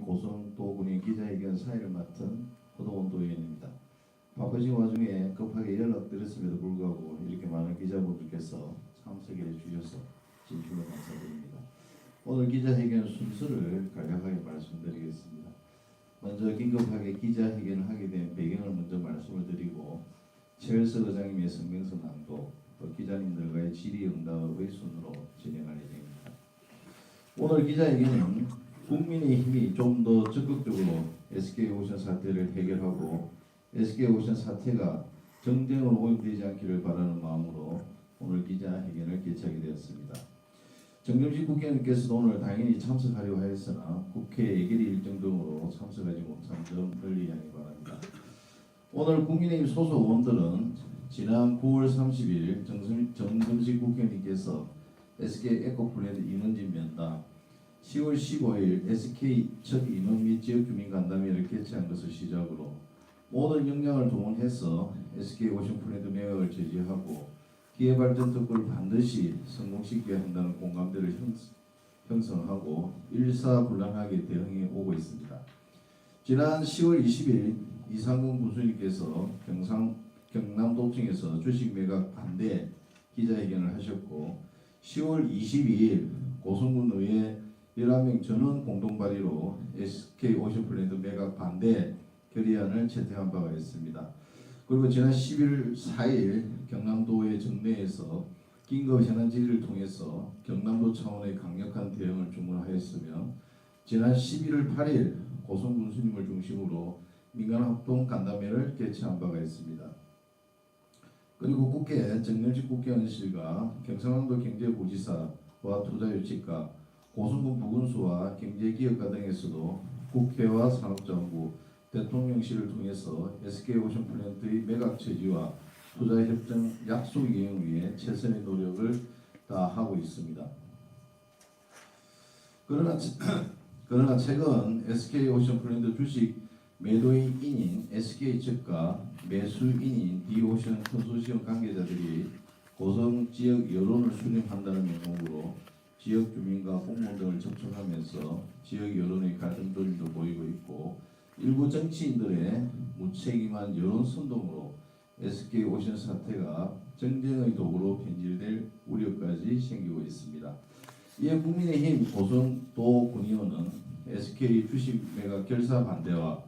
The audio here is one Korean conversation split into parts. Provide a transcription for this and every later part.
고성 도군의 기자회견 사회를 맡은 허동원 도의원입니다. 바쁘신 와중에 급하게 연락드렸음에도 불구하고 이렇게 많은 기자분들께서 참석해 주셔서 진심으로 감사드립니다. 오늘 기자회견 순서를 간략하게 말씀드리겠습니다. 먼저 긴급하게 기자회견을 하게 된 배경을 먼저 말씀을 드리고 최일석 의장님의 성명서 낭독, 또 기자님들과의 질의응답의 순으로 진행할 예정입니다. 오늘 기자회견은 국민의힘이 좀 더 적극적으로 SK오션 사태를 해결하고 SK오션 사태가 정쟁으로 오염되지 않기를 바라는 마음으로 오늘 기자회견을 개최하게 되었습니다. 정경심 국회의원께서도 오늘 당연히 참석하려고 하였으나 국회 예결위 일정 등으로 참석하지 못한 점 널리 양해 바랍니다. 오늘 국민의힘 소속 의원들은 지난 9월 30일 정경심 국회의원님께서 SK 에코플랜트 인원진 면담, 10월 15일 SK 첫 임원 및 지역주민 간담회를 개최한 것을 시작으로 모든 역량을 동원해서 SK 오션플랜트 매각을 제지하고 기회발전 특구를 반드시 성공시켜야 한다는 공감대를 형성하고 일사불란하게 대응해 오고 있습니다. 지난 10월 20일 이상근 군수님께서 경남도청에서 주식 매각 반대 기자회견을 하셨고 10월 22일 고성군 의회 11명 전원 공동 발의로 SK 오션플랜트 매각 반대 결의안을 채택한 바가 있습니다. 그리고 지난 11월 4일 경남도의 정내에서 긴급 현안 질의를 통해서 경남도 차원의 강력한 대응을 주문하였으며 지난 11월 8일 고성 군수님을 중심으로 민간합동 간담회를 개최한 바가 있습니다. 그리고 국회 정경심 국회의원실과 경상남도 경제부지사와 투자유치과 고성군 부군수와 경제기업가 등에서도 국회와 산업자원부, 대통령실을 통해서 SK오션플랜트의 매각 처지와 투자협정 약속 이행을 위해 최선의 노력을 다하고 있습니다. 그러나 최근 SK오션플랜트 주식 매도인인 SK 측과 매수인인 디오션 컨소시엄 관계자들이 고성 지역 여론을 수렴한다는 명목으로 지역 주민과 공무원 등을 접촉하면서 지역 여론의 갈등 조짐도 보이고 있고 일부 정치인들의 무책임한 여론 선동으로 SK오션 사태가 정쟁의 도구로 변질될 우려까지 생기고 있습니다. 이에 국민의힘 고성도 군의원은 SK 주식 매각 결사 반대와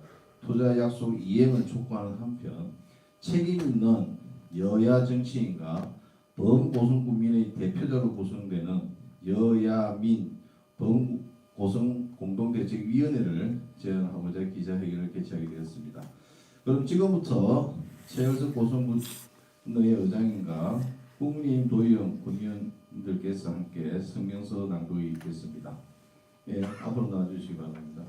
투자 약속 이행을 촉구하는 한편 책임 있는 여야 정치인과 범고성군민의 대표자로 구성되는 여야민 범고성 공동대책위원회를 제안하고자 기자회견을 개최하게 되었습니다. 그럼 지금부터 최일석 고성군의 의장님과 국민의힘 도의원 군의원들께서 함께 성명서 낭독이 있겠습니다. 예, 앞으로 나와주시기 바랍니다.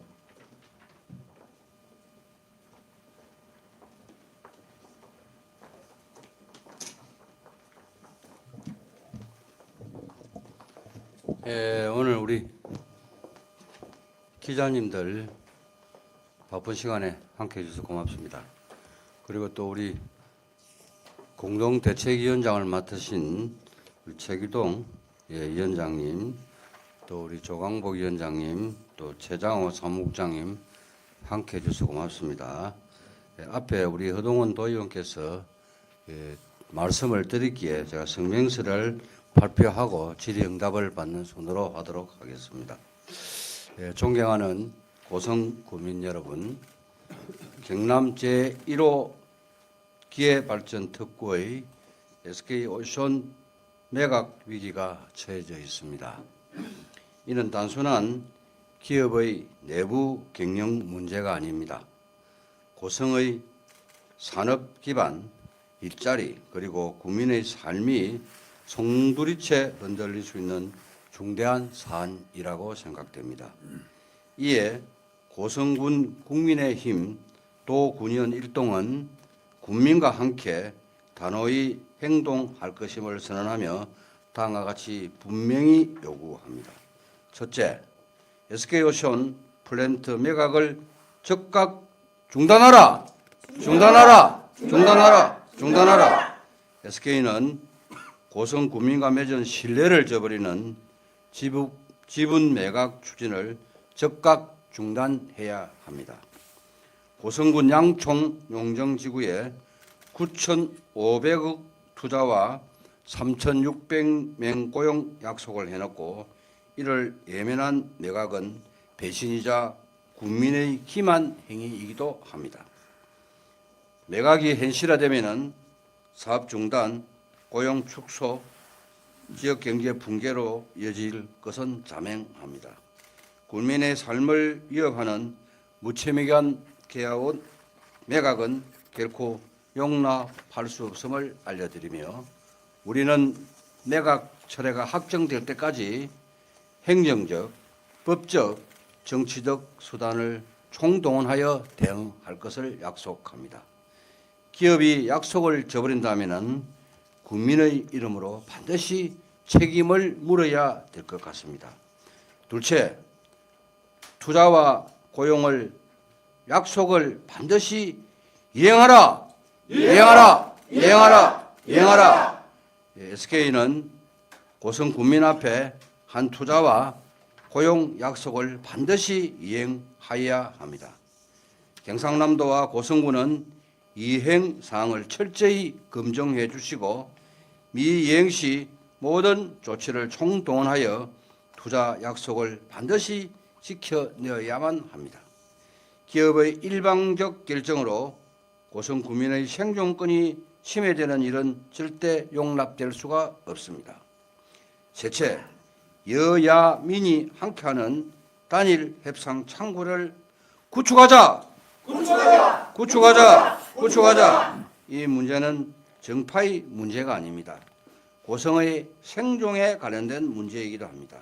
오늘 우리 기자님들 바쁜 시간에 함께 해주셔서 고맙습니다. 그리고 또 우리 공동대책위원장을 맡으신 우리 최기동 위원장님, 또 우리 조광복 위원장님, 또 최장호 사무국장님 함께 해주셔서 고맙습니다. 앞에 우리 허동원 도의원께서 말씀을 드리기에 제가 성명서를 발표하고 질의응답을 받는 순으로 하도록 하겠습니다. 존경하는 고성 구민 여러분, 경남 제1호 기회발전 특구의 SK오션 매각 위기가 처해져 있습니다. 이는 단순한 기업의 내부 경영 문제가 아닙니다. 고성의 산업 기반, 일자리, 그리고 국민의 삶이 송두리째 흔들릴 수 있는 중대한 사안이라고 생각됩니다. 이에 고성군 국민의힘 도군의원 일동은 국민과 함께 단호히 행동할 것임을 선언하며 다음과 같이 분명히 요구합니다. 첫째, SK오션 플랜트 매각을 즉각 중단하라! 중단하라! 중단하라! 중단하라! SK는 고성 국민과 맺은 신뢰를 저버리는 지분 매각 추진을 즉각 중단해야 합니다. 고성군 양총 용정지구에 9,500억 투자와 3,600명 고용 약속을 해놓고 이를 예면한 매각은 배신이자 국민의 기만 행위이기도 합니다. 매각이 현실화되면 사업 중단, 고용 축소, 지역 경제 붕괴로 이어질 것은 자명합니다. 국민의 삶을 위협하는 무채매간 계약원 매각은 결코 용납할 수 없음을 알려드리며 우리는 매각 철회가 확정될 때까지 행정적, 법적, 정치적 수단을 총동원하여 대응할 것을 약속합니다. 기업이 약속을 저버린다면 국민의 이름으로 반드시 책임을 물어야 될 것 같습니다. 둘째, 투자와 고용을 약속을 반드시 이행하라! 이행하라! 이행하라! 이행하라! SK는 고성 국민 앞에 한 투자와 고용 약속을 반드시 이행하여야 합니다. 경상남도와 고성군은 이행 사항을 철저히 검증해 주시고 미이행 시 모든 조치를 총동원하여 투자 약속을 반드시 지켜내야만 합니다. 기업의 일방적 결정으로 고성 구민의 생존권이 침해되는 일은 절대 용납될 수가 없습니다. 셋째, 여야 민이 함께하는 단일 협상 창구를 구축하자! 구축하자! 구축하자! 구축하자! 이 문제는 정파의 문제가 아닙니다. 고성의 생존에 관련된 문제이기도 합니다.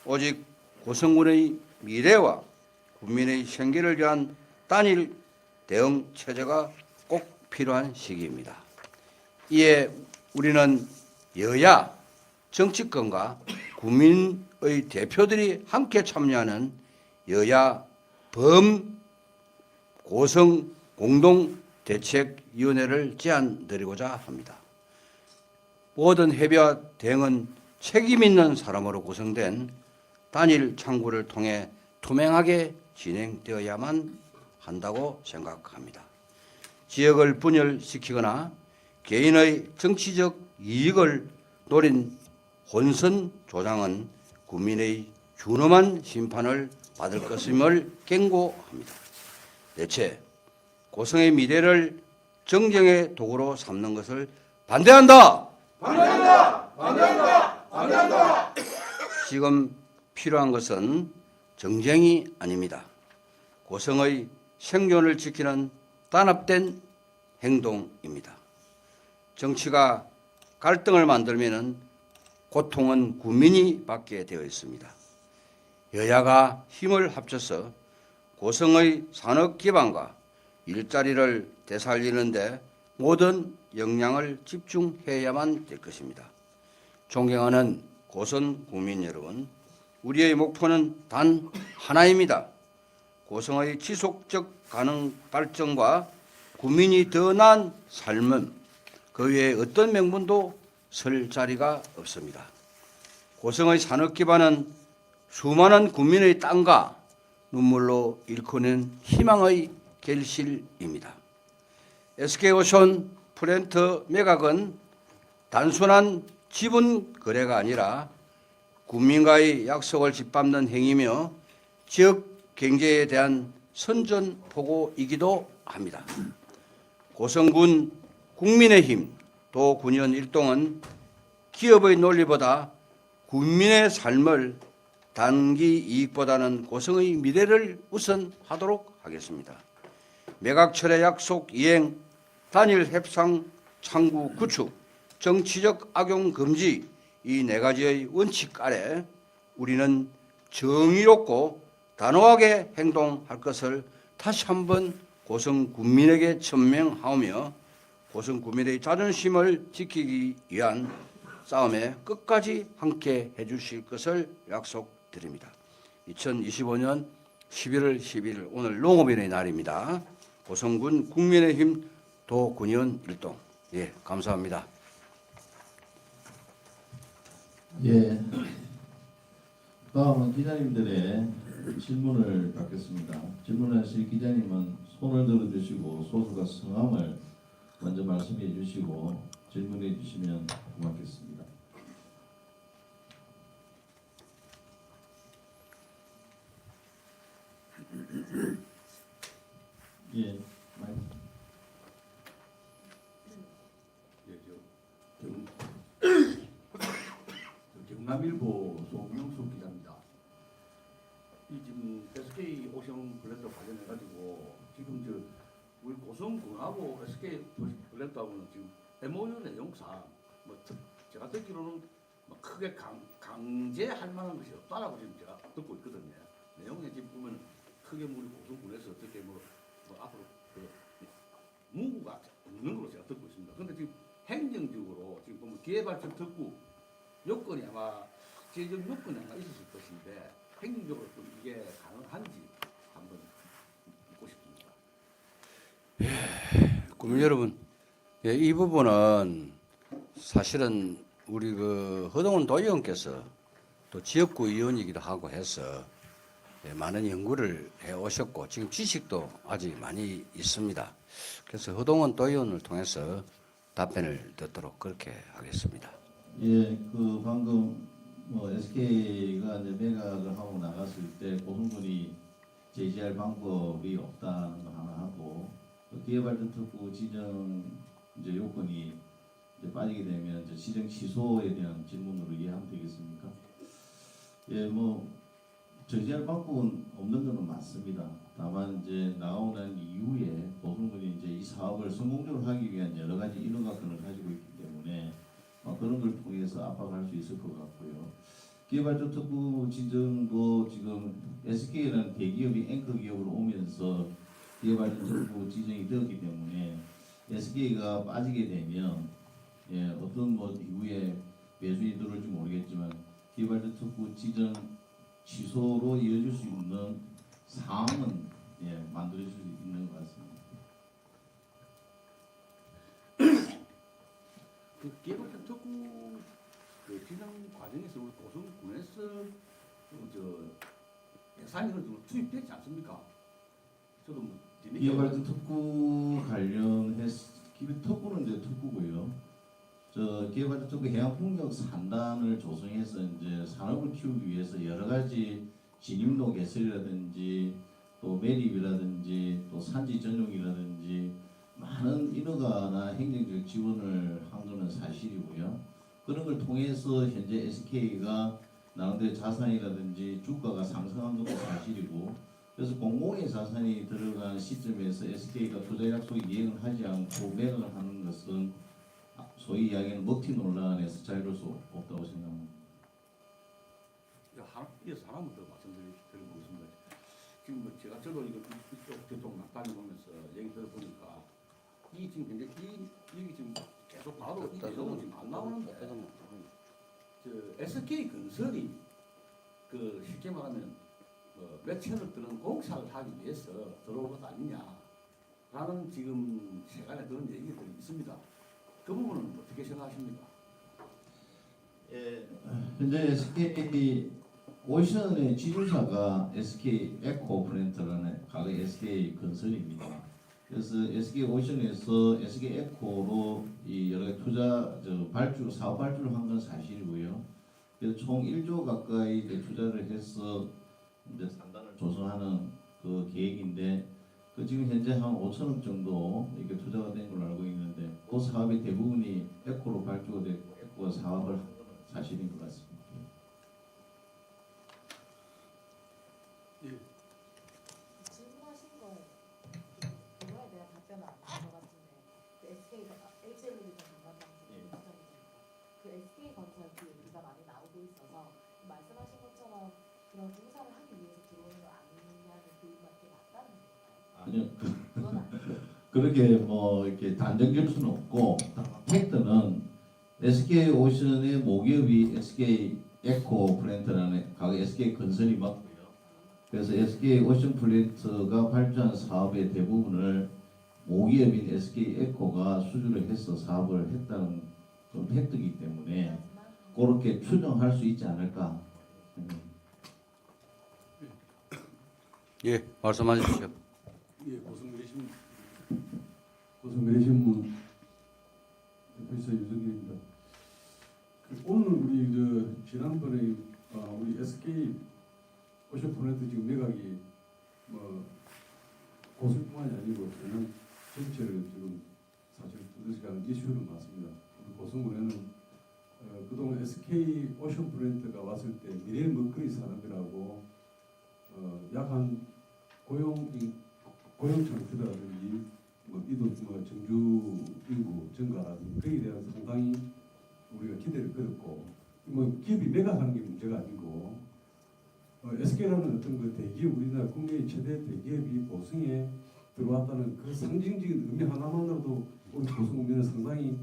오직 고성군의 미래와 국민의 생계를 위한 단일 대응 체제가 꼭 필요한 시기입니다. 이에 우리는 여야 정치권과 국민의 대표들이 함께 참여하는 여야 범고성 공동대책위원회를 제안드리고자 합니다. 모든 협의와 대응은 책임 있는 사람으로 구성된 단일 창구를 통해 투명하게 진행되어야만 한다고 생각합니다. 지역을 분열시키거나 개인의 정치적 이익을 노린 혼선 조장은 국민의 준엄한 심판을 받을 것임을 경고합니다. 넷째, 고성의 미래를 정쟁의 도구로 삼는 것을 반대한다! 반대한다! 반대한다! 반대한다! 지금 필요한 것은 정쟁이 아닙니다. 고성의 생존을 지키는 단합된 행동입니다. 정치가 갈등을 만들면 고통은 국민이 받게 되어 있습니다. 여야가 힘을 합쳐서 고성의 산업 기반과 일자리를 되살리는데 모든 역량을 집중해야만 될 것입니다. 존경하는 고성 국민 여러분, 우리의 목표는 단 하나입니다. 고성의 지속적 가능 발전과 국민이 더 나은 삶은 그 외에 어떤 명분도 설 자리가 없습니다. 고성의 산업 기반은 수많은 국민의 땀과 눈물로 일궈낸 희망의 결실입니다. SK오션 플랜트 매각은 단순한 지분 거래가 아니라 국민과의 약속을 짓밟는 행위며 지역 경제에 대한 선전포고이기도 합니다. 고성군 국민의힘 도군의원 일동은 기업의 논리보다 국민의 삶을 단기 이익보다는 고성의 미래를 우선하도록 하겠습니다. 매각 철회 약속 이행, 단일 협상 창구 구축, 정치적 악용 금지 이 네 가지의 원칙 아래 우리는 정의롭고 단호하게 행동할 것을 다시 한번 고성 국민에게 천명하오며 고성 국민의 자존심을 지키기 위한 싸움에 끝까지 함께 해주실 것을 약속드립니다. 2025년 11월 11일 오늘 농업인의 날입니다. 고성군 국민의힘 도군의원 일동. 예, 감사합니다. 예. 다음은 기자님들의 질문을 받겠습니다. 질문하실 기자님은 손을 들어주시고 소수가 성함을 먼저 말씀해 주시고 질문해 주시면 고맙겠습니다. 예, 마이크. 예, 경남일보 송명수 기자입니다. 이 지금 SK 오션 블렌더 관련해 가지고 지금 우리 고성군하고 SK 블렌더하고는 지금 MOU 내용상 제가 듣기로는 크게 강제할 만한 것이 없다라고 지금 제가 듣고 있거든요. 내용에 지금 보면 크게 우리 고성군에서 어떻게 앞으로 문구가 없는 걸로 제가 듣고 있습니다. 그런데 지금 행정적으로 지금 보면 기회발전 특구 요건이 아마 제적 요건이 아마 있었을 것인데 행정적으로 좀 이게 가능한지 한번 묻고 싶습니다. 국민 여러분, 예, 이 부분은 사실은 우리 허동훈 도의원께서 또 지역구 의원이기도 하고 해서 예, 많은 연구를 해 오셨고 지금 지식도 아직 많이 있습니다. 그래서 허동훈 도의원을 통해서 답변을 듣도록 그렇게 하겠습니다. 예, 방금 SK가 이제 매각을 하고 나갔을 때 고성군이 제지할 방법이 없다는 거 하나 하고 기회발전 특구 지정 이제 요건이 이제 빠지게 되면 이제 지정 취소에 대한 질문으로 이해하면 되겠습니까? 예, 제지할 방법은 없는 것은 맞습니다. 다만 이제 나오는 이후에 고성군이 이제 이 사업을 성공적으로 하기 위한 여러 가지 인허가권을 가지고 있기 때문에 그런 걸 통해서 압박할 수 있을 것 같고요. 기회발전 특구 지정도 지금 SK라는 대기업이 앵커 기업으로 오면서 기회발전 특구 지정이 되었기 때문에 SK가 빠지게 되면 예, 어떤 이후에 매수인이 들어올지 모르겠지만 기회발전 특구 지정 취소로 이어질 수 있는 상황은 예, 만들어질 수 있는 것 같습니다. 기회발전 특구 지정 과정에서 우리 고성군에서 예산이 좀 투입됐지 않습니까? 저도 기회발전 특구 관련해서 특구는 이제 특구고요. 기회발전 특구 해양풍력 3단을 조성해서 이제 산업을 키우기 위해서 여러 가지 진입로 개설이라든지 또 매립이라든지 또 산지 전용이라든지 많은 인허가나 행정적 지원을 한 것은 사실이고요. 그런 걸 통해서 현재 SK가 나름대로 자산이라든지 주가가 상승한 것도 사실이고, 그래서 공공의 자산이 들어간 시점에서 SK가 투자 약속 이행을 하지 않고 매각을 하는 것은 소위 이야기하는 먹튀 논란에서 자유로울 수 없다고 생각합니다. 이어서 하나만 더 말씀드리겠습니다. 지금 저도 이쪽 교통 다녀보면서 얘기 들어보니까 이 지금 현재 이게 지금 계속 봐도 이 내용은 지금 안 나오는데 SK 건설이 쉽게 말하면 몇천억 드는 공사를 하기 위해서 들어온 것 아니냐라는 지금 세간에 그런 얘기들이 있습니다. 그 부분은 어떻게 생각하십니까? 예, 현재 SK 오션의 지주사가 SK 에코 플랜트라는 과거 SK 건설입니다. 그래서 SK 오션에서 SK 에코로 이 여러 투자 사업 발주를 한 건 사실이고요. 그래서 총 1조 가까이 이제 투자를 해서 이제 산단을 조성하는 그 계획인데 지금 현재 한 5천억 정도 이렇게 투자가 된 걸로 알고 있는데 그 사업의 대부분이 에코로 발주가 됐고 에코가 사업을 한 건 사실인 것 같습니다. 질문하신 거에 그거에 대한 답변은 안 나온 것 같은데 SK가 HL리전 전반장님 그 SK 건설 그 얘기가 많이 나오고 있어서 말씀하신 것처럼 그런 공사를 하기 위해서 들어오는 거 아니냐는 그 말이 맞다는 건가요? 아니요. 그건 아니에요. 그렇게 이렇게 단정질 수는 없고 팩트는 SK 오션의 모기업이 SK 에코 플랜트라는 과거 SK 건설이 맞고요. 그래서 SK 오션 플랜트가 발주한 사업의 대부분을 모기업인 SK 에코가 수주를 해서 사업을 했다는 그런 팩트이기 때문에 그렇게 추정할 수 있지 않을까. 예, 말씀하십시오. 예, 고성미래신문 대표이사 유정길입니다. 오늘 우리 지난번에 우리 SK 오션플랜트 지금 매각이 뭐 고성뿐만이 아니고 저는 전체를 지금 사실 두드러지는 이슈는 맞습니다. 우리 고성군에는 그동안 SK 오션플랜트가 왔을 때 미래 먹거리 산업이라고 약한 고용 창출이라든지 정주 인구 증가라든지 거기에 대한 상당히 우리가 기대를 걸었고 기업이 매각하는 게 문제가 아니고 SK라는 어떤 그 대기업 우리나라 국내의 최대 대기업이 고성에 들어왔다는 그 상징적인 의미 하나만으로도 우리 고성국민은 상당히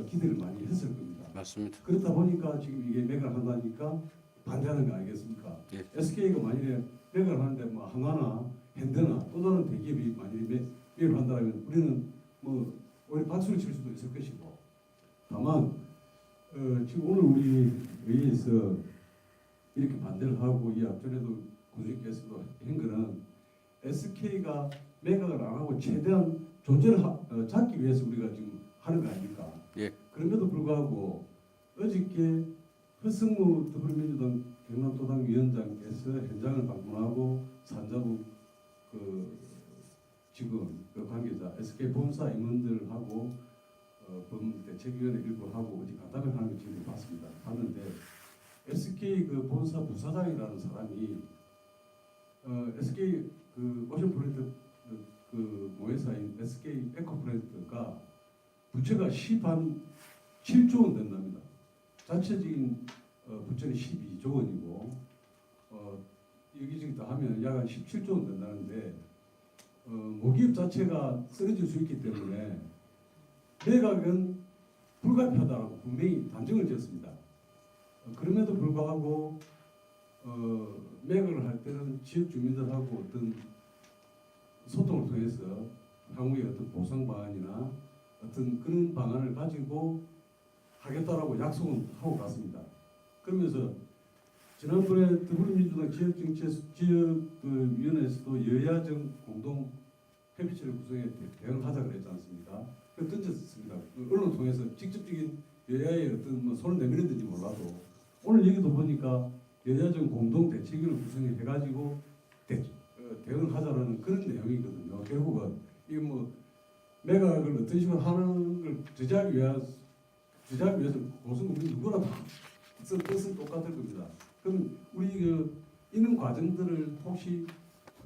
기대를 많이 했을 겁니다. 맞습니다. 그렇다 보니까 지금 이게 매각을 한다니까 반대하는 거 아니겠습니까? 예. SK가 만일에 매각을 하는데 뭐 하나나 현대나 또 다른 대기업이 만일에 매입을 한다면 우리는 뭐 오히려 박수를 칠 수도 있을 것이고 다만 지금 오늘 우리 회의에서 이렇게 반대를 하고 이 앞전에도 군수님께서도 한 거는 SK가 매각을 안 하고 최대한 존재를 잡기 위해서 우리가 지금 하는 거 아닙니까? 예. 그럼에도 불구하고 어저께 허승무 더불어민주당 경남도당 위원장께서 현장을 방문하고 산자부 직원 관계자 SK 본사 임원들하고 범대책위원회 일부하고 어디 간담회 하는 걸 지금 봤습니다. 봤는데 SK 본사 부사장이라는 사람이 SK 오션플랜트 모회사인 SK 에코플랜트가 부채가 7조 원 된답니다. 자체적인 부채는 12조 원이고 여기저기 다 하면 약 한 17조 원 된다는데 모기업 자체가 쓰러질 수 있기 때문에 매각은 불가피하다고 분명히 단정을 지었습니다. 그럼에도 불구하고 매각을 할 때는 지역 주민들하고 어떤 소통을 통해서 향후에 어떤 보상 방안이나 어떤 그런 방안을 가지고 하겠다라고 약속은 하고 갔습니다. 그러면서 지난번에 더불어민주당 지역위원회에서도 여야정 공동 협의체를 구성해 대응을 하자 그랬지 않습니까? 그 던졌습니다. 언론 통해서 직접적인 여야의 어떤 뭐 손을 내밀었는지 몰라도 오늘 얘기도 보니까 여야정 공동 대책위를 구성해 가지고 대응을 하자라는 그런 내용이거든요. 결국은 이 뭐 매각을 어떤 식으로 하는 걸 주저하기 위해서 고성국민 누구나 다 뜻은 똑같을 겁니다. 그럼 우리 이런 과정들을 혹시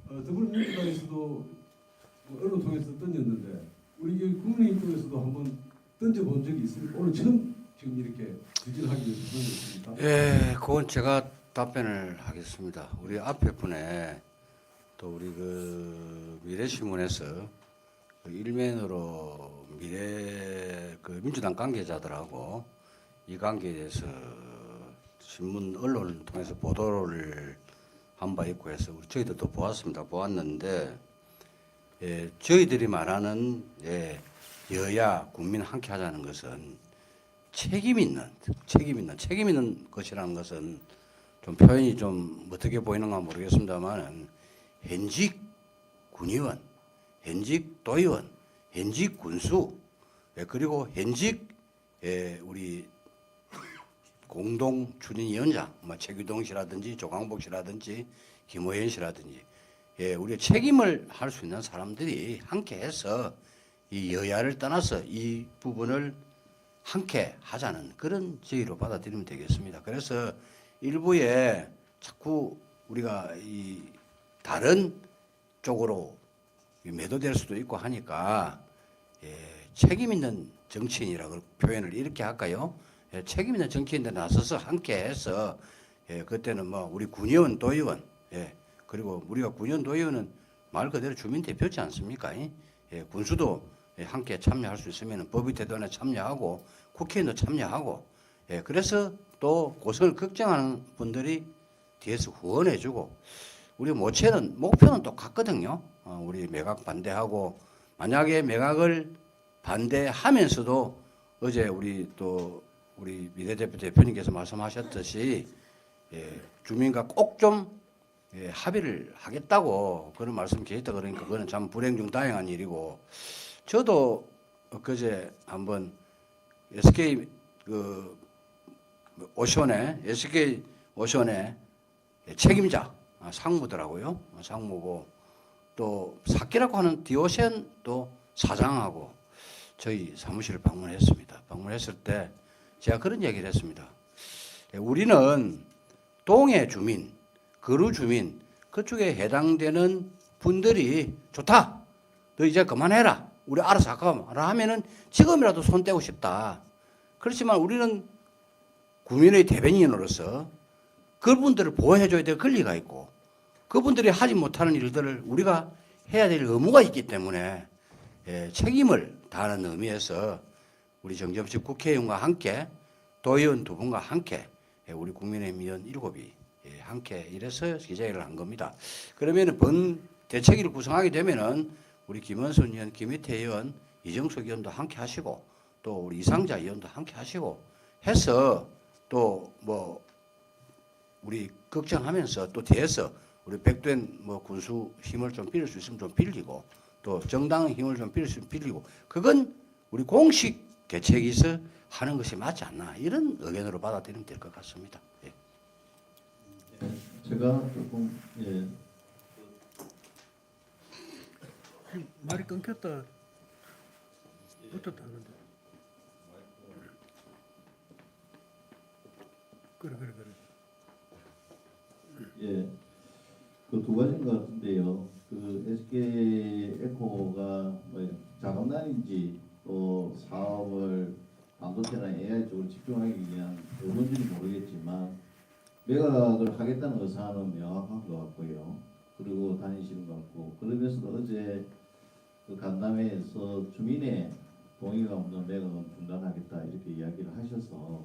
더불어민주당에서도 뭐 언론 통해서 던졌는데 우리 국민의힘 쪽에서도 한번 던져본 적이 있습니까? 오늘 처음 지금 이렇게 지지하기 위해서 던졌습니까? 예, 그건 제가 답변을 하겠습니다. 우리 앞에 분에 또 우리 미래신문에서 일면으로 민주당 관계자들하고 이 관계에 대해서 신문 언론을 통해서 보도를 한 바 있고 해서 저희들도 보았는데 저희들이 말하는 여야 국민 함께 하자는 것은 책임 있는 것이라는 것은 좀 표현이 좀 어떻게 보이는가 모르겠습니다만은 현직 군의원, 현직 도의원, 현직 군수, 그리고 현직 우리 공동 추진위원장, 최규동 씨라든지 조광복 씨라든지 김호연 씨라든지 우리가 책임을 할 수 있는 사람들이 함께해서 이 여야를 떠나서 이 부분을 함께 하자는 그런 제의로 받아들이면 되겠습니다. 그래서 일부에 자꾸 우리가 이 다른 쪽으로 매도될 수도 있고 하니까 책임 있는 정치인이라고 표현을 이렇게 할까요? 책임 있는 정치인들 나서서 함께해서 그때는 뭐 우리 군의원, 도의원, 그리고 우리가 군의원, 도의원은 말 그대로 주민 대표지 않습니까? 군수도 함께 참여할 수 있으면 법의대단에 참여하고 국회의원도 참여하고 그래서 또 고성을 걱정하는 분들이 뒤에서 후원해주고 우리 목표는 똑같거든요. 우리 매각 반대하고 만약에 매각을 반대하면서도 어제 우리 미래대표 대표님께서 말씀하셨듯이 주민과 꼭 좀 합의를 하겠다고 그런 말씀 계셨다 그러니까 그거는 참 불행 중 다행한 일이고 저도 그제 한번 SK 그 오션의 SK 오션의 책임자 상무더라고요. 상무고 또 사키라고 하는 디오션 또 사장하고 저희 사무실을 방문했습니다. 방문했을 때 제가 그런 얘기를 했습니다. 우리는 동해 주민, 거루 주민 그쪽에 해당되는 분들이 좋다. 너 이제 그만해라. 우리 알아서 하라 하면은 지금이라도 손 떼고 싶다. 그렇지만 우리는 국민의 대변인으로서 그분들을 보호해줘야 될 권리가 있고 그분들이 하지 못하는 일들을 우리가 해야 될 의무가 있기 때문에 책임을 다하는 의미에서 우리 정점식 국회의원과 함께 도의원 두 분과 함께 우리 국민의힘 의원 7이 함께 이래서 기자회견을 한 겁니다. 그러면 본 대책위를 구성하게 되면은 우리 김원순 의원, 김희태 의원, 이정숙 의원도 함께 하시고 또 우리 이상자 의원도 함께 하시고 해서 또 뭐 우리 걱정하면서 또 뒤에서 우리 백된 뭐 군수 힘을 좀 빌릴 수 있으면 좀 빌리고 또 정당 힘을 좀 빌릴 수 있으면 빌리고 그건 우리 공식 대책에서 하는 것이 맞지 않나 이런 의견으로 받아들이면 될 것 같습니다. 예. 제가 조금 말이 끊겼다. 붙었다 하는데. 그래. 예, 그 두 가지인 것 같은데요. 그 SK 에코가 뭐 자금난인지 또 사업을 반도체나 AI 쪽으로 집중하기 위한 의도인지는 모르겠지만 매각을 하겠다는 의사는 명확한 것 같고요. 그리고 다니시는 것 같고 그러면서도 어제 그 간담회에서 주민의 동의가 없는 매각은 중단하겠다 이렇게 이야기를 하셔서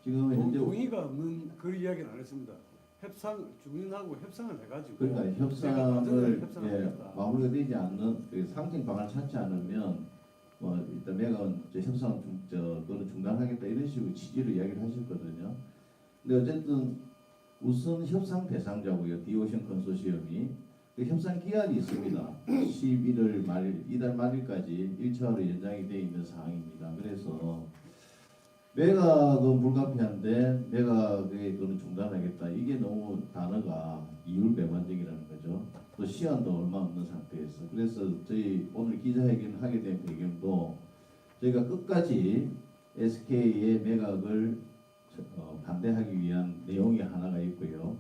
지금 현재 동의가 없는 그 이야기는 안 했습니다. 주민하고 협상을 해가지고 그러니까 내가 협상을 협상을 예, 하겠다. 마무리가 되지 않는 그 상생 방안을 찾지 않으면 뭐 일단 매각은 협상 그거는 중단하겠다 이런 식으로 취지로 이야기를 하셨거든요. 근데 어쨌든 우선 협상 대상자고요. 디오션 컨소시엄이 그 협상 기한이 있습니다. 11월 말일 이달 말일까지 1차로 연장이 되어 있는 상황입니다. 그래서 매각은 불가피한데 매각의 그거는 중단하겠다. 이게 너무 단어가 이율배반적이라는 거죠. 또 시한도 얼마 없는 상태에서. 그래서 저희 오늘 기자회견을 하게 된 배경도 저희가 끝까지 SK의 매각을 반대하기 위한 내용이 하나가 있고요.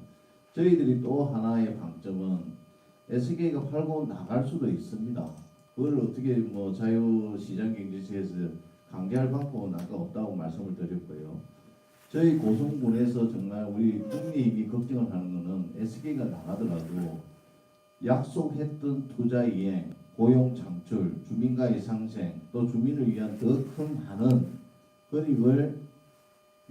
저희들이 또 하나의 방점은 SK가 팔고 나갈 수도 있습니다. 그걸 어떻게 뭐 자유시장경제체에서 강제할 방법은 아까 없다고 말씀을 드렸고요. 저희 고성군에서 정말 우리 국민이 걱정을 하는 것은 SK가 나가더라도 약속했던 투자 이행, 고용 창출, 주민과의 상생, 또 주민을 위한 더 큰 많은 건립을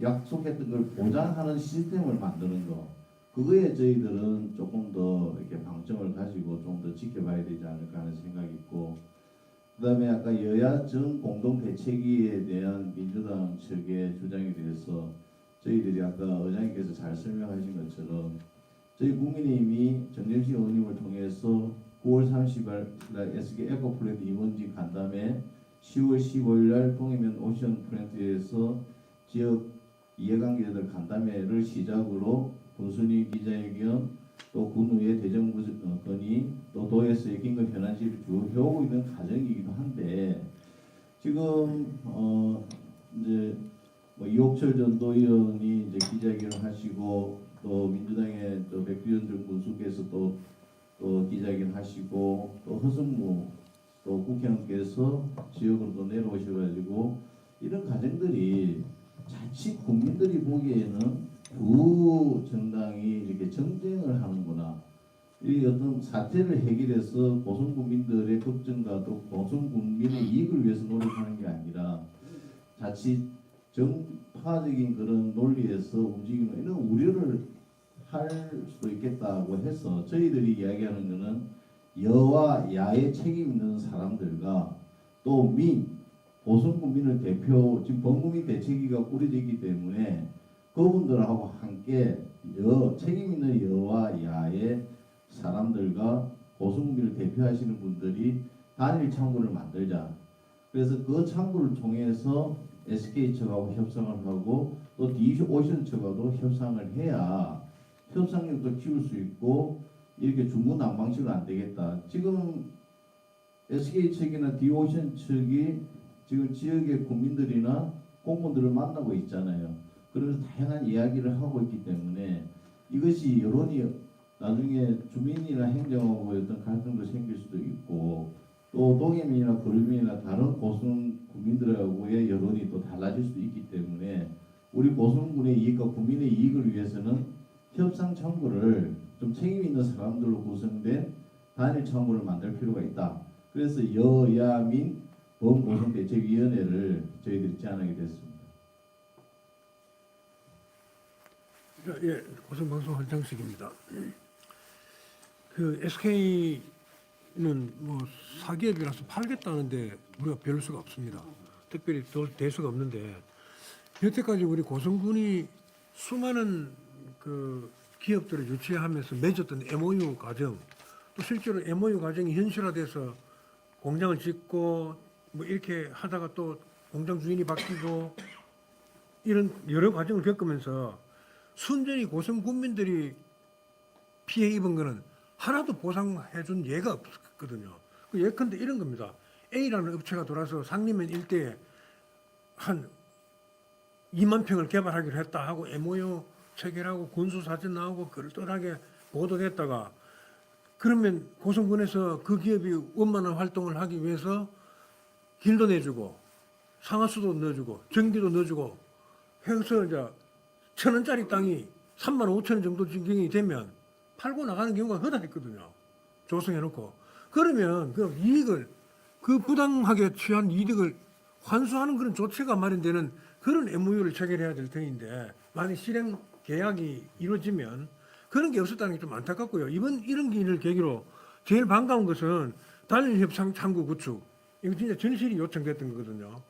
약속했던 걸 보장하는 시스템을 만드는 거. 그거에 저희들은 조금 더 이렇게 방점을 가지고 좀 더 지켜봐야 되지 않을까 하는 생각이 있고, 그다음에 아까 여야 정 공동 대책위에 대한 민주당 측의 주장에 대해서 저희들이 아까 의장님께서 잘 설명하신 것처럼 저희 국민의힘이 정점식 의원님을 통해서 9월 30일 SK 에코플랜트 임원진 간담회 10월 15일 날 동해면 오션 플랜트에서 지역 이해관계자들 간담회를 시작으로 군수님 기자회견 또 군의회 대정부 건의 또 도에서의 긴급 현안실을 쭉 해오고 있는 과정이기도 한데 지금 이제 뭐 이옥철 전 도의원이 이제 기자회견을 하시고 또 민주당의 또 백두현 전 군수께서 또 기자회견 하시고 또 허승무 또 국회의원께서 지역으로 또 내려오셔가지고 이런 과정들이 자칫 국민들이 보기에는 두 정당이 이렇게 정쟁을 하는구나. 이 어떤 사태를 해결해서 고성 국민들의 걱정과 또 고성 국민의 이익을 위해서 노력하는 게 아니라 자칫 정파적인 그런 논리에서 움직이는 이런 우려를 할 수도 있겠다고 해서 저희들이 이야기하는 것은 여와 야의 책임 있는 사람들과 또 고성 국민을 대표 지금 범국민 대책위가 꾸려져 있기 때문에 그분들하고 함께 책임 있는 여와 야의 사람들과 고승비를 대표하시는 분들이 단일 창구를 만들자. 그래서 그 창구를 통해서 SK 측하고 협상을 하고 또 디오션 측하고도 협상을 해야 협상력도 키울 수 있고 이렇게 중구난방식은 안 되겠다. 지금 SK 측이나 디오션 측이 지금 지역의 국민들이나 공무원들을 만나고 있잖아요. 그러면서 다양한 이야기를 하고 있기 때문에 이것이 여론이 나중에 주민이나 행정하고 어떤 갈등도 생길 수도 있고 또 동해민이나 구류민이나 다른 고성 국민들하고의 여론이 또 달라질 수도 있기 때문에 우리 고성군의 이익과 국민의 이익을 위해서는 협상 창구를 좀 책임 있는 사람들로 구성된 단일 창구를 만들 필요가 있다. 그래서 여야민 범고성대책위원회를 저희들이 제안하게 됐습니다. 예, 고성방송 한창식입니다. 그 SK는 뭐 사기업이라서 팔겠다는데 우리가 별 수가 없습니다. 특별히 될 수가 없는데 여태까지 우리 고성군이 수많은 그 기업들을 유치하면서 맺었던 MOU 과정, 또 실제로 MOU 과정이 현실화돼서 공장을 짓고 뭐 이렇게 하다가 또 공장 주인이 바뀌고 이런 여러 과정을 겪으면서 순전히 고성 군민들이 피해 입은 거는 하나도 보상해 준 예가 없거든요. 그 예컨대 이런 겁니다. A라는 업체가 돌아서 상림면 일대에 한 2만 평을 개발하기로 했다 하고 MOU 체결하고 군수 사진 나오고 그럴듯하게 보도됐다가 그러면 고성군에서 그 기업이 원만한 활동을 하기 위해서 길도 내주고 상하수도 넣어주고 전기도 넣어주고 해서 이제 1,000원짜리 땅이 35,000원 정도 진경이 되면 팔고 나가는 경우가 허다했거든요. 조성해놓고 그러면 그 이익을 그 부당하게 취한 이득을 환수하는 그런 조치가 마련되는 그런 MOU를 체결해야 될 터인데 만약 실행 계약이 이루어지면 그런 게 없었다는 게 좀 안타깝고요. 이번 이런 기회를 계기로 제일 반가운 것은 단일 협상 창구 구축. 이거 진짜 전실이 요청됐던 거거든요.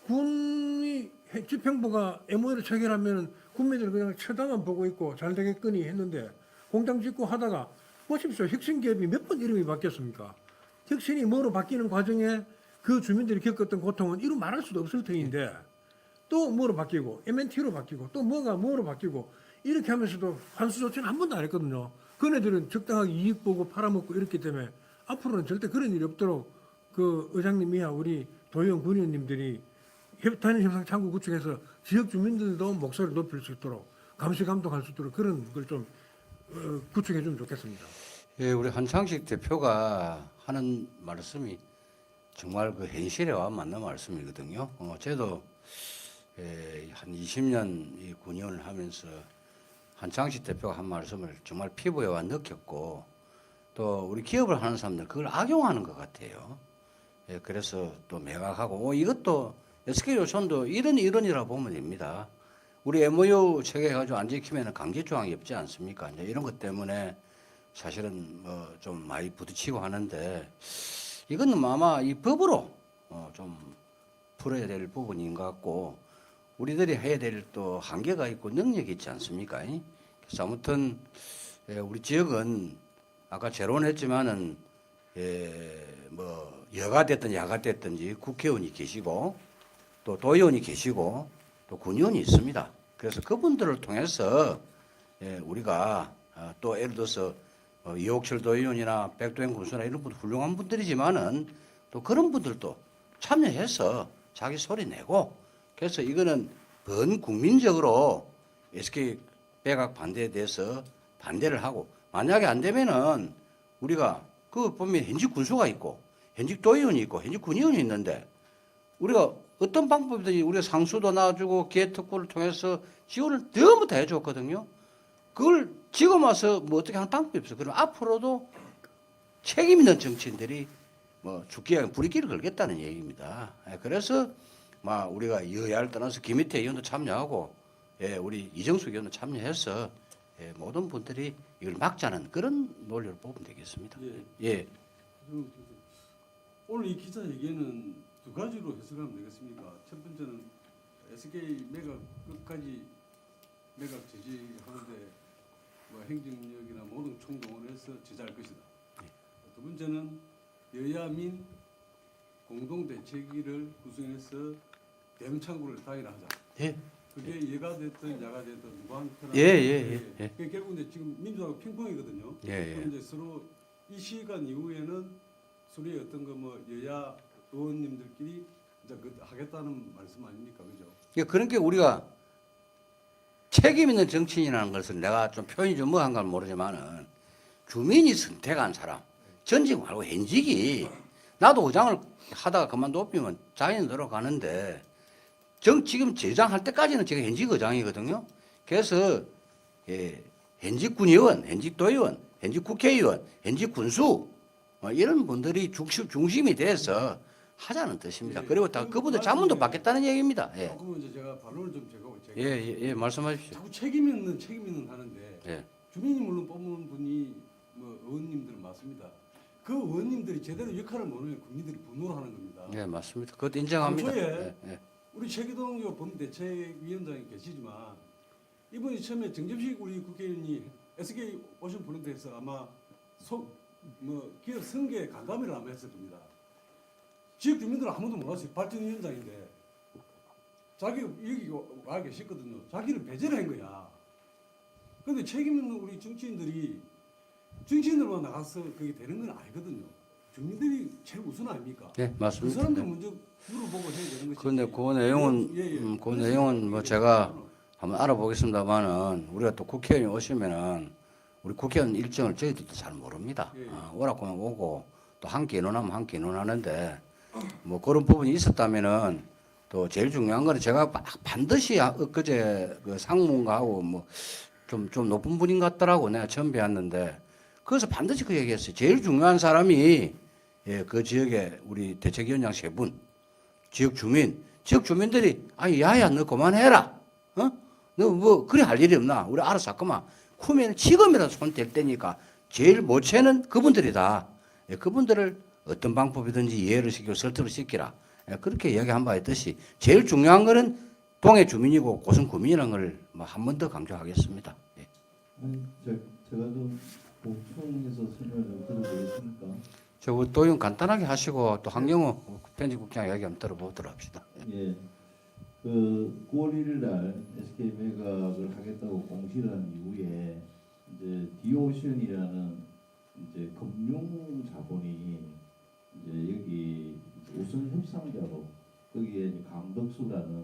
군이 집행부가 MOU를 체결하면 국민들 그냥 쳐다만 보고 있고 잘 되겠거니 했는데 공장 짓고 하다가 보십시오. 혁신기업이 몇 번 이름이 바뀌었습니까? 혁신이 뭐로 바뀌는 과정에 그 주민들이 겪었던 고통은 이루 말할 수도 없을 터인데 또 뭐로 바뀌고 MNT로 바뀌고 또 뭐로 바뀌고 이렇게 하면서도 환수 조치는 한 번도 안 했거든요. 그네들은 적당하게 이익 보고 팔아먹고 이렇기 때문에 앞으로는 절대 그런 일이 없도록 그 의장님이야 우리 도의원 군의원님들이 단일 협상 창구 구축해서 지역 주민들도 목소리를 높일 수 있도록 감시 감독할 수 있도록 그런 걸 좀 구축해 주면 좋겠습니다. 예, 우리 한창식 대표가 하는 말씀이 정말 그 현실에 와 맞는 말씀이거든요. 저도 한 20년 이 군의원을 하면서 한창식 대표가 한 말씀을 정말 피부에 와 느꼈고 또 우리 기업을 하는 사람들 그걸 악용하는 것 같아요. 예, 그래서 또 매각하고 이것도 SK조선도 이런이라 보면 됩니다. 우리 MOU 체결해가지고 안 지키면 강제 조항이 없지 않습니까? 이제 이런 것 때문에 사실은 좀 많이 부딪히고 하는데 이거는 아마 이 법으로 좀 풀어야 될 부분인 것 같고 우리들이 해야 될 또 한계가 있고 능력이 있지 않습니까? 그래서 아무튼 우리 지역은 아까 재론했지만은 뭐 여가 됐든 야가 됐든지 국회의원이 계시고 또 도의원이 계시고 또 군의원이 있습니다. 그래서 그분들을 통해서 우리가 또 예를 들어서 이옥철 도의원이나 백도현 군수나 이런 분 훌륭한 분들이지만은 또 그런 분들도 참여해서 자기 소리 내고 그래서 이거는 전 국민적으로 SK 매각 반대에 대해서 반대를 하고 만약에 안 되면은 우리가 그 보면 현직 군수가 있고 현직 도의원이 있고 현직 군의원이 있는데 우리가 어떤 방법이든지 우리가 상수도 놔주고 기회특구를 통해서 지원을 너무 다 해줬거든요. 그걸 지금 와서 뭐 어떻게 하는 방법이 없어요. 그럼 앞으로도 책임 있는 정치인들이 뭐 죽기에 불이길을 걸겠다는 얘기입니다. 그래서 막 우리가 여야를 떠나서 김희태 의원도 참여하고 우리 이정숙 의원도 참여해서 모든 분들이 이걸 막자는 그런 논리를 보면 되겠습니다. 예. 오늘 이 기자 얘기는 두 가지로 해석하면 되겠습니까? 첫 번째는 SK 매각 끝까지 매각 제지하는데 뭐 행정력이나 모든 총동원해서 제재할 것이다. 두 번째는 여야 민 공동 대책위를 구성해서 대응창구를 단일화하자. 예. 그게 예가 됐든 야가 됐든 누구한테나 예. 그게 결국 이제 지금 민주당하고 핑퐁이거든요. 예. 그럼 이제 서로 이 시간 이후에는 서로의 어떤 거 뭐 여야 의원님들끼리 이제 그 하겠다는 말씀 아닙니까, 그죠? 예, 그런 게 우리가 책임 있는 정치인이라는 것을 내가 좀 표현이 좀 뭐한 건 모르지만은 주민이 선택한 사람, 전직 말고 현직이 나도 의장을 하다가 그만두면 자연으로 가는데 지금 제장할 때까지는 제가 현직 의장이거든요. 그래서 예, 현직 군의원, 현직 도의원, 현직 국회의원, 현직 군수 이런 분들이 중심이 돼서 하자는 뜻입니다. 예, 그리고 다 그럼 그분들 그 자문도 말씀에 받겠다는 얘기입니다. 예. 그러면 이제 제가 반론을 좀 제가 예, 말씀하십시오. 자꾸 책임 있는 하는데 예. 주민이 물론 뽑는 분이 뭐 의원님들 맞습니다. 그 의원님들이 제대로 역할을 모르면 국민들이 분노를 하는 겁니다. 예, 맞습니다. 그것도 인정합니다. 당초에 예. 우리 최기동 범대책위원장이 계시지만 이분이 처음에 정점식 우리 국회의원이 SK 오션 플랜트에서 아마 기업 승계 간담회를 아마 했을 겁니다. 지역 주민들은 아무도 몰랐어요. 발전위원장인데 자기가 여기 와 계셨거든요. 자기를 배제를 한 거야. 그런데 책임 있는 우리 정치인들만 나가서 그게 되는 건 아니거든요. 주민들이 제일 우선 아닙니까? 예, 그 맞습니다. 사람들 먼저 물어보고 해야 되는 것이지. 그런데 그 내용은 그 내용은 뭐 제가 한번 알아보겠습니다만은 우리가 또 국회의원이 오시면은 우리 국회의원 일정을 저희들도 잘 모릅니다. 예. 오라고 하면 오고 또 함께 인원하면 함께 인원하는데 뭐 그런 부분이 있었다면은 또 제일 중요한 거는 제가 반드시 엊그제 그 상무하고 뭐 좀 높은 분인 것 같더라고 내가 처음 뵈었는데 그래서 반드시 그 얘기했어요. 제일 중요한 사람이 예, 그 지역에 우리 대책위원장 세 분, 지역 주민들이 아니 야야 너 그만해라. 어? 너 뭐 그래 할 일이 없나? 우리 알아서 할거만. 후면 지금이라도 손 댈 때니까 제일 못 채는 그분들이다. 예, 그분들을 어떤 방법이든지 이해를 시키고 설득을 시키라. 예, 그렇게 이야기한 바 있듯이 제일 중요한 거는 동해 주민이고 고성 구민이라는 걸 뭐 한 번 더 강조하겠습니다. 예. 아니, 제가 좀 보충해서 설명을 좀 드려보겠습니까? 저 도용 간단하게 하시고 또 황영호 편집국장 이야기 한번 들어보도록 합시다. 예. 그 9월 1일 날 SK 매각을 하겠다고 공시를 한 이후에 이제 디오션이라는 이제 금융 자본이 이제 여기 우선 협상자로 거기에 이제 강덕수라는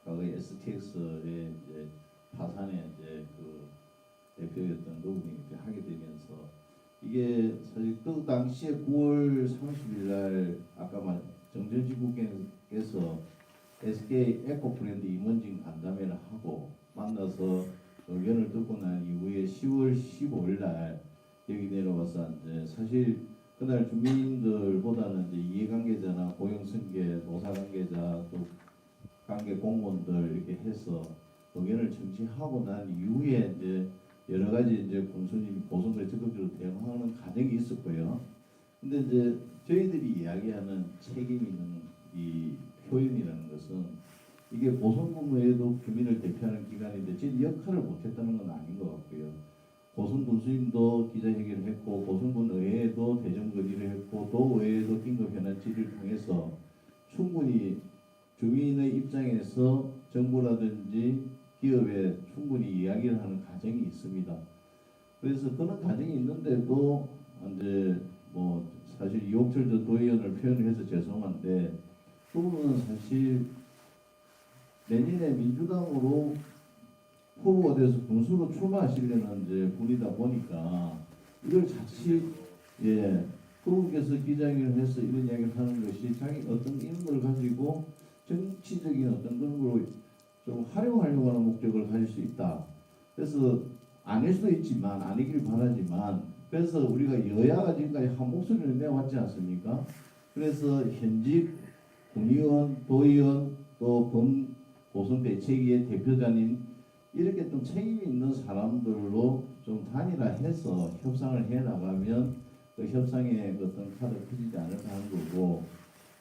과거에 STX의 이제 파산의 이제 그 대표였던 그분이 이렇게 하게 되면서 이게 사실 그 당시에 9월 30일 날 아까 말 정전식 국회에서 SK 에코프렌드 임원진 간담회를 하고 만나서 의견을 듣고 난 이후에 10월 15일 날 여기 내려와서 이제 사실 그날 주민들보다는 이제 이해관계자나 고용승계, 노사관계자 또 관계 공무원들 이렇게 해서 의견을 청취하고 난 이후에 이제 여러 가지 이제 군수님 보선들이 적극적으로 대응하는 과정이 있었고요. 근데 이제 저희들이 이야기하는 책임 있는 이 표현이라는 것은 이게 보선군 외에도 주민을 대표하는 기관인데 제 역할을 못했다는 건 아닌 것 같고요. 고선 군수님도 기자회견을 했고 고선군 의회에도 대정 건의를 했고 도의회에도 긴급 현안 질의를 통해서 충분히 주민의 입장에서 정부라든지 기업에 충분히 이야기를 하는 과정이 있습니다. 그래서 그런 과정이 있는데도 이제 뭐 사실 이옥철 전 도의원을 표현을 해서 죄송한데 그분은 사실 내년에 민주당으로 후보가 돼서 군수로 출마하시려는 이제 분이다 보니까 이걸 자칫 그분께서 기자회견을 해서 이런 이야기를 하는 것이 자기 어떤 인물을 가지고 정치적인 어떤 그런 걸로 좀 활용하려고 하는 목적을 가질 수 있다. 그래서 아닐 수도 있지만 아니길 바라지만 그래서 우리가 여야가 지금까지 한 목소리를 내왔지 않습니까? 그래서 현직 군의원, 도의원 또 고선 대책위의 대표자님 이렇게 좀 책임이 있는 사람들로 좀 단일화해서 협상을 해 나가면 그 협상의 어떤 카드가 펴지지 않을까 하는 거고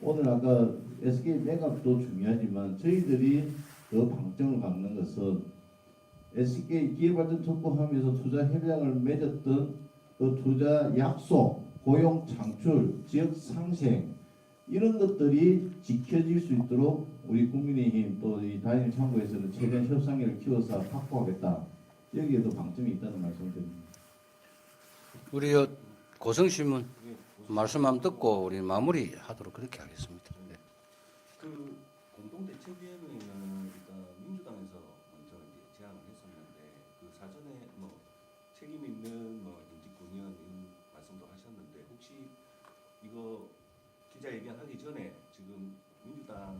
오늘 아까 SK 매각도 중요하지만 저희들이 더 방점을 갖는 것은 SK 기회발전 특보하면서 투자 협약을 맺었던 그 투자 약속, 고용 창출, 지역 상생 이런 것들이 지켜질 수 있도록 우리 국민의힘 또 이 다인을 참고해서는 최대한 협상력을 키워서 확보하겠다. 여기에도 방점이 있다는 말씀드립니다. 우리 고성신문 말씀 한번 듣고 우리 마무리하도록 그렇게 하겠습니다. 네. 그 공동대책위원회는 일단 민주당에서 먼저 이제 제안을 했었는데 그 사전에 뭐 책임 있는 뭐 임직군의원 이런 말씀도 하셨는데 혹시 이거 기자회견하기 전에 지금 민주당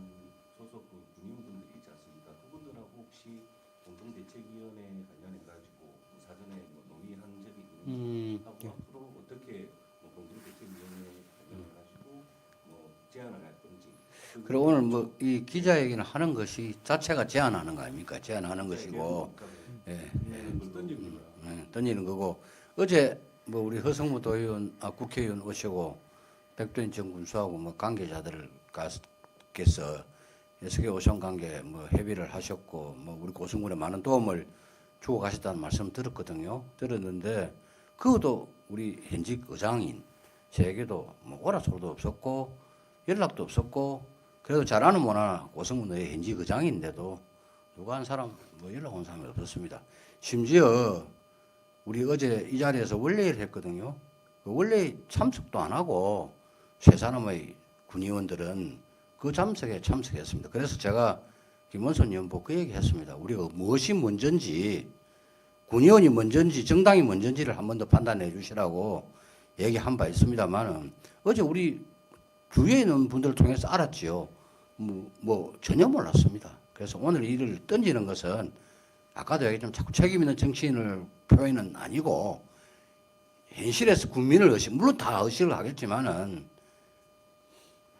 소속 그 군의원분들이 있지 않습니까? 그분들하고 혹시 공동대책위원회 관련해 가지고 사전에 뭐 논의한 적이 있는지 하고 앞으로 어떻게 뭐 공동대책위원회 관련해 가지고 뭐 제안을 할 건지. 그리고 오늘 뭐 이 기자회견을 하는 것이 자체가 제안하는 거 아닙니까? 제안하는 것이고, 예, 던지는 거고. 어제 뭐 우리 허성무 도의원, 국회의원 오시고 백도인 전 군수하고 뭐 관계자들께서 SK 오션 관계 뭐 협의를 하셨고 뭐 우리 고성군에 많은 도움을 주고 가셨다는 말씀 들었거든요. 들었는데 그것도 우리 현직 의장인 저에게도 뭐 오라 소리도 없었고 연락도 없었고 그래도 잘하는 못하나 고성군의 현직 의장인데도 누가 한 사람 뭐 연락 온 사람이 없었습니다. 심지어 우리 어제 이 자리에서 원래를 했거든요. 그 원래 참석도 안 하고 세 사람의 군의원들은 그 참석에 참석했습니다. 그래서 제가 김원선 의원 보고 그 얘기했습니다. 우리가 무엇이 먼저인지 군의원이 먼저인지 정당이 먼저인지를 한 번 더 판단해 주시라고 얘기한 바 있습니다만은 어제 우리 주위에 있는 분들을 통해서 알았지요. 뭐 전혀 몰랐습니다. 그래서 오늘 일을 던지는 것은 아까도 얘기했지만 자꾸 책임 있는 정치인을 표현은 아니고 현실에서 국민을 물론 다 의식을 하겠지만은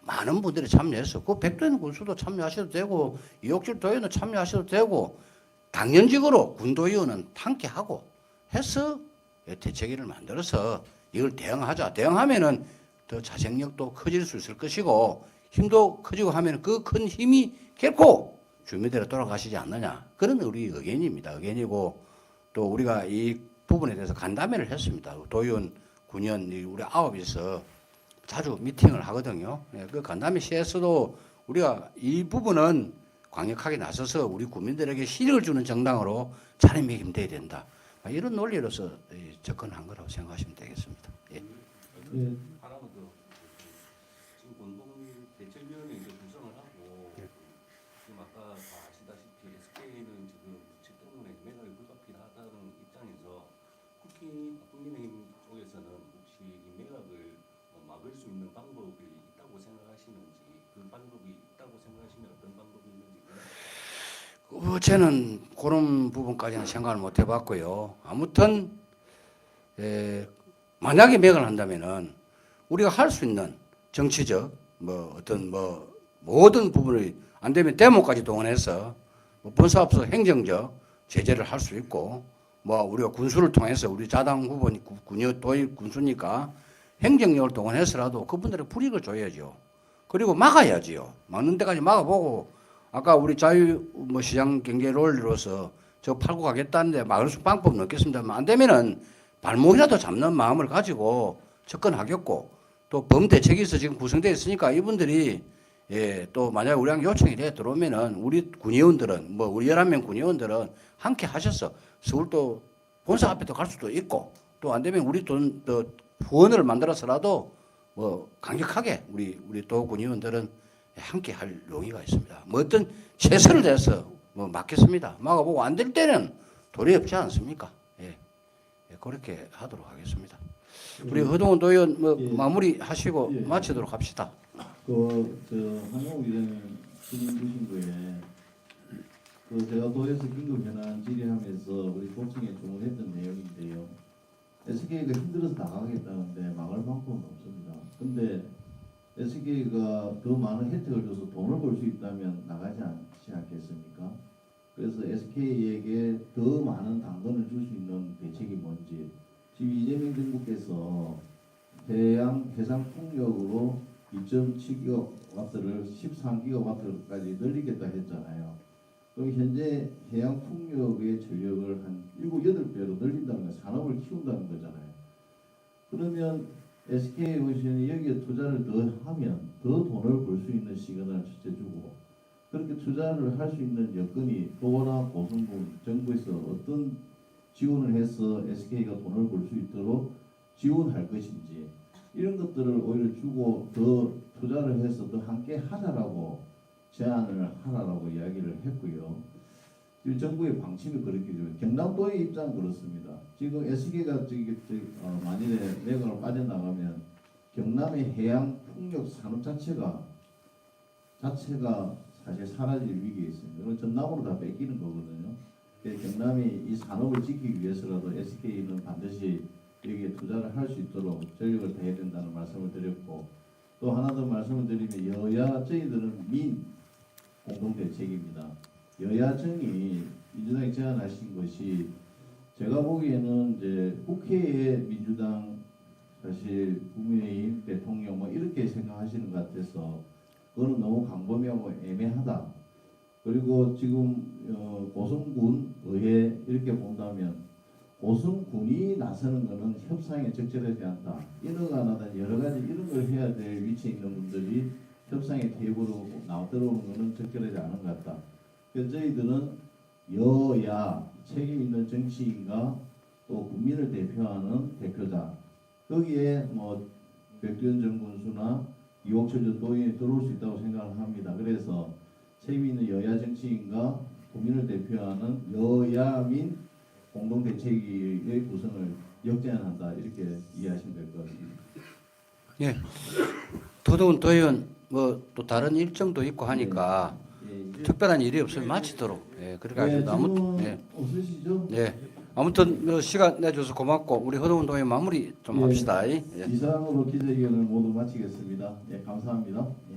많은 분들이 참여해서 그 백도현 군수도 참여하셔도 되고 이옥질 도의원도 참여하셔도 되고 당연직으로 군도의원은 함께하고 해서 대책위를 만들어서 이걸 대응하자. 대응하면은 더 자생력도 커질 수 있을 것이고 힘도 커지고 하면 그 큰 힘이 결코 주민들에 돌아가시지 않느냐. 그런 우리 의견입니다. 의견이고 또 우리가 이 부분에 대해서 간담회를 했습니다. 도의원, 군의원 우리 9이서 자주 미팅을 하거든요. 그 간담회 시에서도 우리가 이 부분은 강력하게 나서서 우리 국민들에게 실익을 주는 정당으로 자리매김돼야 된다. 이런 논리로서 접근한 거라고 생각하시면 되겠습니다. 예. 예. 하나만 더 지금 공동대책위원회 이제 구성을 하고 지금 아까 다 아시다시피 SK는 지금 부채 때문에 매각이 불가피하다는 입장에서 국민의힘 쪽에서는 혹시 이 매각을 막을 수 있는 방법이 있다고 생각하시는지 그 방법이 있다고 생각하시면 어떤 방법이 있는지 저는 그런 부분까지는 생각을 못 해봤고요. 아무튼 만약에 매각을 한다면은 우리가 할 수 있는 정치적 뭐 어떤 뭐 모든 부분을 안 되면 데모까지 동원해서 뭐 본사업소 행정적 제재를 할 수 있고 뭐 우리가 군수를 통해서 우리 자당 후보니 도의 군수니까 행정력을 동원해서라도 그분들의 불이익을 줘야죠. 그리고 막아야지요. 막는 데까지 막아보고 아까 우리 자유 뭐 시장 경제 롤로서 저 팔고 가겠다는데 막을 수 방법은 없겠습니다만 안 되면은 발목이라도 잡는 마음을 가지고 접근하겠고 또 범대책위에서 지금 구성되어 있으니까 이분들이 또 만약에 우리랑 요청이 돼 들어오면은 우리 군의원들은 뭐 우리 11명 군의원들은 함께 하셔서 서울도 본사 앞에도 갈 수도 있고 또 안 되면 우리 후원을 만들어서라도 뭐 강력하게 우리 도 군의원들은 함께 할 용의가 있습니다. 뭐 어떤 최선을 다해서 뭐 막겠습니다. 막아보고 안 될 때는 도리 없지 않습니까? 예. 그렇게 하도록 하겠습니다. 우리 허동원 도의원 뭐 마무리하시고 마치도록 합시다. 한국 의장님 질문 주신 거에 제가 도에서 긴급 현안 질의하면서 우리 도청에 주문했던 내용인데요. SK가 힘들어서 나가겠다는데 막을 방법은 없습니다. 근데 SK가 더 많은 혜택을 줘서 돈을 벌 수 있다면 나가지 않지 않겠습니까? 그래서 SK에게 더 많은 당근을 줄 수 있는 대책이 뭔지 지금 이재명 정부께서 해상 풍력으로 2.7기가와트를 13기가와트까지 늘리겠다 했잖아요. 그럼 현재 해양 풍력의 전력을 한 7, 8배로 늘린다는 거, 산업을 키운다는 거잖아요. 그러면 SK오션이 여기에 투자를 더 하면 더 돈을 벌 수 있는 시그널을 첫째 주고, 그렇게 투자를 할 수 있는 여건이 도나 고성군 정부에서 어떤 지원을 해서 SK가 돈을 벌 수 있도록 지원할 것인지, 이런 것들을 오히려 주고 더 투자를 해서 더 함께 하자라고 제안을 하라라고 이야기를 했고요. 지금 정부의 방침이 그렇게 좀, 경남도의 입장은 그렇습니다. 지금 SK가 만일에 내각으로 빠져나가면 경남의 해양 풍력 산업 자체가 사실 사라질 위기에 있습니다. 그럼 전남으로 다 뺏기는 거거든요. 그래서 경남이 이 산업을 지키기 위해서라도 SK는 반드시 여기에 투자를 할 수 있도록 전력을 다해야 된다는 말씀을 드렸고, 또 하나 더 말씀을 드리면 여야 저희들은 민 공동대책입니다. 여야정이 민주당이 제안하신 것이 제가 보기에는 이제 국회에 민주당 사실 국민의힘 대통령 뭐 이렇게 생각하시는 것 같아서 그거는 너무 광범위하고 애매하다. 그리고 지금 고성군 의회 이렇게 본다면 고성군이 나서는 것은 협상에 적절하지 않다. 인허가 나든 여러 가지 이런 걸 해야 될 위치에 있는 분들이 협상의 테이블로 들어오는 것은 적절하지 않은 것 같다. 그래서 저희들은 여야 책임 있는 정치인과 또 국민을 대표하는 대표자, 거기에 뭐 백두현 전 군수나 이옥철 전 도의원이 들어올 수 있다고 생각을 합니다. 그래서 책임 있는 여야 정치인과 국민을 대표하는 여야민 공동대책위의 구성을 역제안한다, 이렇게 이해하시면 될 것 같습니다. 예. 더더운 도의원 뭐 또 다른 일정도 있고 하니까 특별한 일이 없으면 마치도록. 예. 그래가지고 아무 예. 없으시죠? 예. 아무튼 뭐 시간 내줘서 고맙고 우리 허동훈 도의원 마무리 좀 예. 합시다. 예. 이상으로 기자회견을 모두 마치겠습니다. 예, 감사합니다. 예.